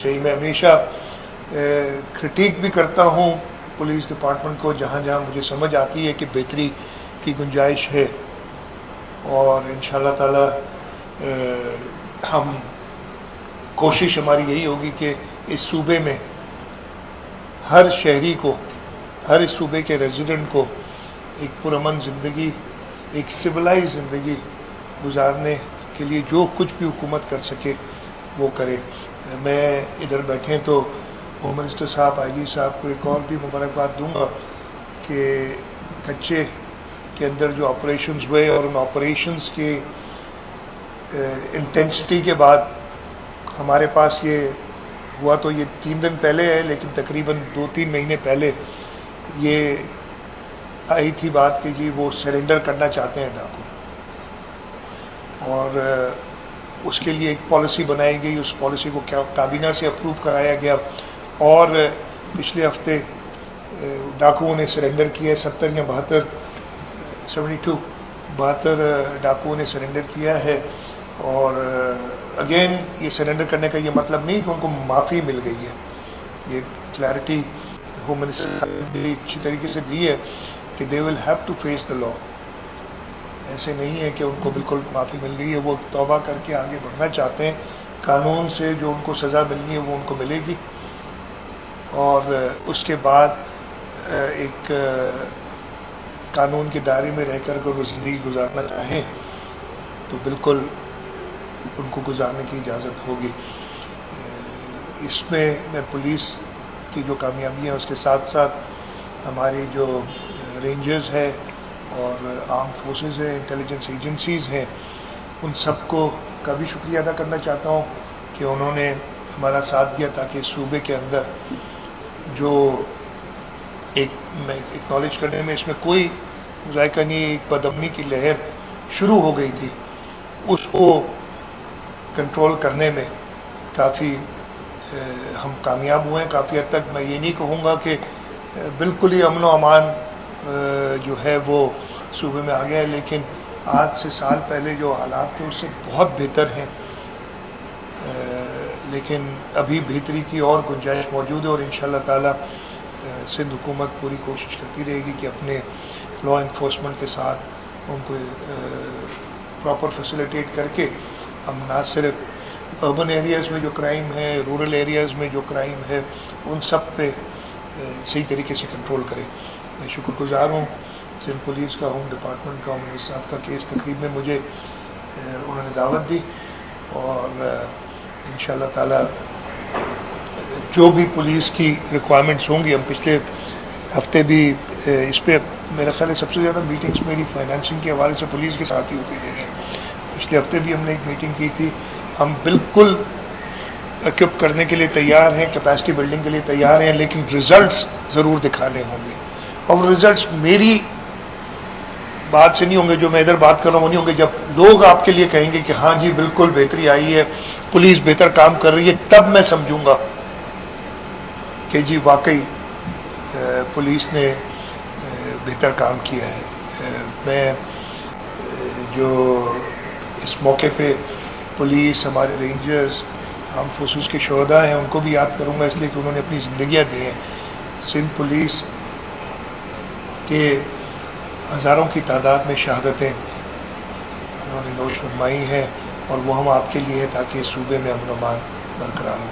میں ہمیشہ کرٹیک بھی کرتا ہوں پولیس ڈپارٹمنٹ کو جہاں جہاں مجھے سمجھ آتی ہے کہ بہتری کی گنجائش ہے، اور انشاءاللہ تعالی ہم کوشش ہماری یہی ہوگی کہ اس صوبے میں ہر شہری کو، ہر اس صوبے کے ریزیڈنٹ کو ایک پرامن زندگی، ایک سویلائز زندگی گزارنے کے لیے جو کچھ بھی حکومت کر سکے وہ کرے۔ میں ادھر بیٹھے تو ہوم منسٹر صاحب، آئی جی صاحب کو ایک اور بھی مبارکباد دوں گا کہ کچے کے اندر جو آپریشنز ہوئے، اور ان آپریشنز کے انٹینسٹی کے بعد ہمارے پاس یہ ہوا، تو یہ 3 دن پہلے ہے، لیکن تقریباً 2-3 مہینے پہلے یہ آئی تھی بات کہ جی وہ سرنڈر کرنا چاہتے ہیں ڈاکو، اور اس کے لیے ایک پالیسی بنائی گئی، اس پالیسی کو کابینہ سے اپروو کرایا گیا، اور پچھلے ہفتے ڈاکوؤں نے سرنڈر کیا ہے۔ 72 ڈاکوؤں نے سرنڈر کیا ہے، اور اگین یہ سرنڈر کرنے کا یہ مطلب نہیں کہ ان کو معافی مل گئی ہے۔ یہ کلیئرٹی ہوم منسٹر صاحب نے اچھی طریقے سے دی ہے کہ they will have to face the law. ایسے نہیں ہے کہ ان کو بالکل معافی مل گئی ہے، وہ توبہ کر کے آگے بڑھنا چاہتے ہیں، قانون سے جو ان کو سزا ملنی ہے وہ ان کو ملے گی، اور اس کے بعد ایک قانون کے دائرے میں رہ کر اگر وہ زندگی گزارنا چاہیں تو بالکل ان کو گزارنے کی اجازت ہوگی۔ اس میں پولیس کی جو کامیابیاں ہیں اس کے ساتھ ساتھ ہماری جو رینجرز ہے اور آرم فورسز ہیں، انٹیلیجنس ایجنسیز ہیں، ان سب کو کا بھی شکریہ ادا کرنا چاہتا ہوں کہ انہوں نے ہمارا ساتھ دیا تاکہ صوبے کے اندر جو میں اکنالج کرنے میں اس میں کوئی ذائقہ نہیں، ایک بدامنی کی لہر شروع ہو گئی تھی، اس کو کنٹرول کرنے میں کافی ہم کامیاب ہوئے ہیں کافی حد تک۔ میں یہ نہیں کہوں گا کہ بالکل ہی امن و امان جو ہے وہ صوبے میں آ گیا ہے، لیکن آج سے سال پہلے جو حالات تھے اس سے بہت بہتر ہیں، لیکن ابھی بہتری کی اور گنجائش موجود ہے، اور انشاءاللہ تعالی سندھ حکومت پوری کوشش کرتی رہے گی کہ اپنے لا انفورسمنٹ کے ساتھ ان کو پراپر فیسیلیٹیٹ کر کے ہم نہ صرف اربن ایریاز میں جو کرائم ہے، رورل ایریاز میں جو کرائم ہے، ان سب پہ صحیح طریقے سے کنٹرول کریں۔ میں شکر گزار ہوں سندھ پولیس کا، ہوم ڈپارٹمنٹ کا، ہوم منسٹر صاحب کا کہ اس تقریب میں مجھے انہوں نے دعوت دی، اور انشاءاللہ تعالی جو بھی پولیس کی ریکوائرمنٹس ہوں گی، ہم پچھلے ہفتے بھی اس پہ میرا خیال ہے سب سے زیادہ میٹنگز میری فائنینسنگ کے حوالے سے پولیس کے ساتھ ہی ہوتی رہی ہیں۔ پچھلے ہفتے بھی ہم نے ایک میٹنگ کی تھی، ہم بالکل اکوپ کرنے کے لیے تیار ہیں، کیپیسٹی بلڈنگ کے لیے تیار ہیں، لیکن ریزلٹس ضرور دکھانے ہوں گے، اور ریزلٹس میری بات سے نہیں ہوں گے، جو میں ادھر بات کر رہا ہوں وہ نہیں ہوں گے، جب لوگ آپ کے لیے کہیں گے کہ ہاں جی بالکل بہتری آئی ہے، پولیس بہتر کام کر رہی ہے، تب میں سمجھوں گا کہ جی واقعی پولیس نے بہتر کام کیا ہے۔ میں جو اس موقع پہ پولیس، ہمارے رینجرز، آرم فورسز کے شہداء ہیں، ان کو بھی یاد کروں گا، اس لیے کہ انہوں نے اپنی زندگیاں دی ہیں۔ سندھ پولیس کے ہزاروں کی تعداد میں شہادتیں انہوں نے نوش فرمائی ہیں، اور وہ ہم آپ کے لیے ہے تاکہ اس صوبے میں امن و امان برقرار ہو۔